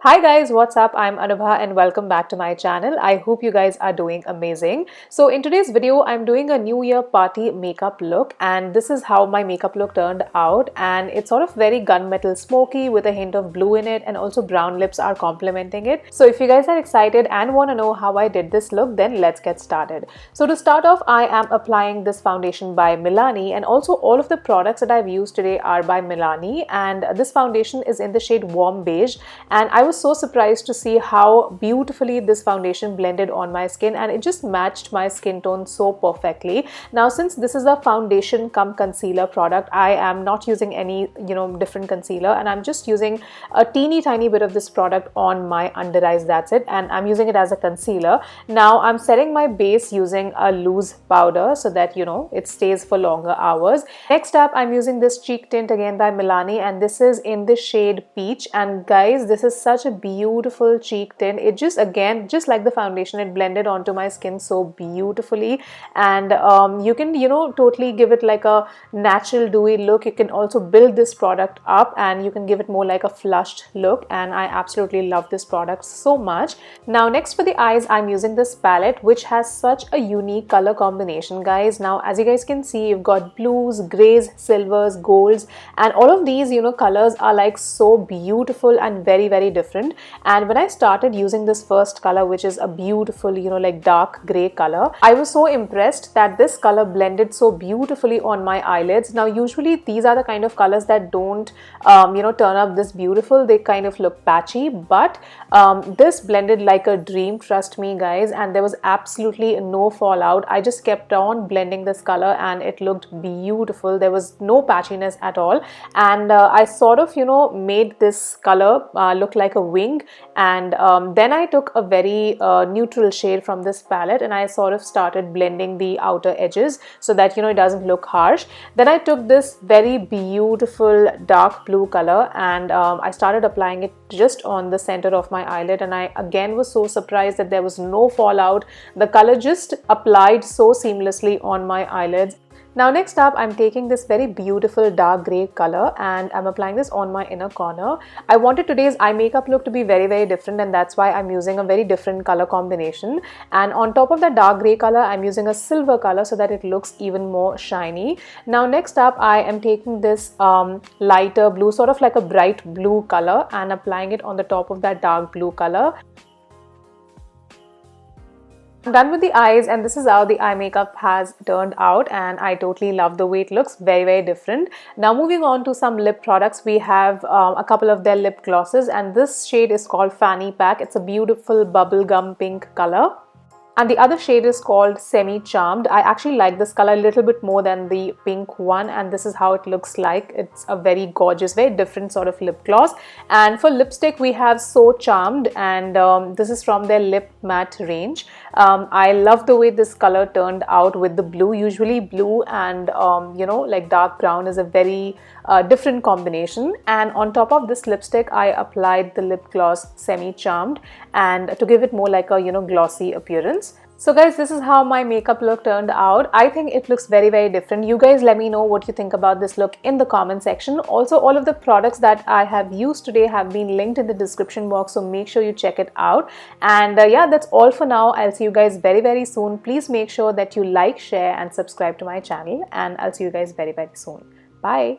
Hi guys, what's up? I'm Anubha and welcome back to my channel. I hope you guys are doing amazing. So in today's video, I'm doing a New Year party makeup look and this is how my makeup look turned out, and it's sort of very gunmetal smoky with a hint of blue in it, and also brown lips are complementing it. So if you guys are excited and want to know how I did this look, then let's get started. So to start off, I am applying this foundation by Milani, and also all of the products that I've used today are by Milani, and this foundation is in the shade Warm Beige, and I was so surprised to see how beautifully this foundation blended on my skin, and it just matched my skin tone so perfectly. Now since this is a foundation cum concealer product, I am not using any different concealer, and I'm just using a teeny tiny bit of this product on my under eyes. That's it, and I'm using it as a concealer. Now I'm setting my base using a loose powder so that it stays for longer hours. Next up, I'm using this cheek tint again by Milani, and this is in the shade Peach. And guys, this is such a beautiful cheek tint. It just like the foundation, it blended onto my skin so beautifully, and you can totally give it like a natural dewy look. You can also build this product up and you can give it more like a flushed look, and I absolutely love this product so much. Now next for the eyes, I'm using this palette which has such a unique color combination, guys. Now as you guys can see, you've got blues, grays, silvers, golds, and all of these colors are like so beautiful and very different. And when I started using this first color, which is a beautiful like dark gray color, I was so impressed that this color blended so beautifully on my eyelids. Now usually these are the kind of colors that don't turn up this beautiful. They kind of look patchy, but this blended like a dream, trust me guys, and there was absolutely no fallout. I just kept on blending this color and it looked beautiful. There was no patchiness at all, and I sort of made this color look like a wing, and then I took a very neutral shade from this palette and I sort of started blending the outer edges so that it doesn't look harsh. Then I took this very beautiful dark blue color and I started applying it just on the center of my eyelid, and I again was so surprised that there was no fallout. The color just applied so seamlessly on my eyelids. Now next up, I'm taking this very beautiful dark grey color and I'm applying this on my inner corner. I wanted today's eye makeup look to be very different, and that's why I'm using a very different color combination. And on top of that dark grey color, I'm using a silver color so that it looks even more shiny. Now next up, I am taking this lighter blue, sort of like a bright blue color, and applying it on the top of that dark blue color. I'm done with the eyes, and this is how the eye makeup has turned out, and I totally love the way it looks. Very different. Now moving on to some lip products, we have a couple of their lip glosses, and this shade is called Fanny Pack. It's a beautiful bubblegum pink color. And the other shade is called Semi Charmed. I actually like this color a little bit more than the pink one, and this is how it looks like. It's a very gorgeous, very different sort of lip gloss. And for lipstick, we have So Charmed, and this is from their lip matte range. I love the way this color turned out with the blue. Usually blue and like dark brown is a very different combination. And on top of this lipstick, I applied the lip gloss Semi Charmed, and to give it more like a glossy appearance. So guys, this is how my makeup look turned out. I think it looks very different. You guys let me know what you think about this look in the comment section. Also, all of the products that I have used today have been linked in the description box, so make sure you check it out. And yeah, that's all for now. I'll see you guys very soon. Please make sure that you like, share and subscribe to my channel, and I'll see you guys very soon. Bye.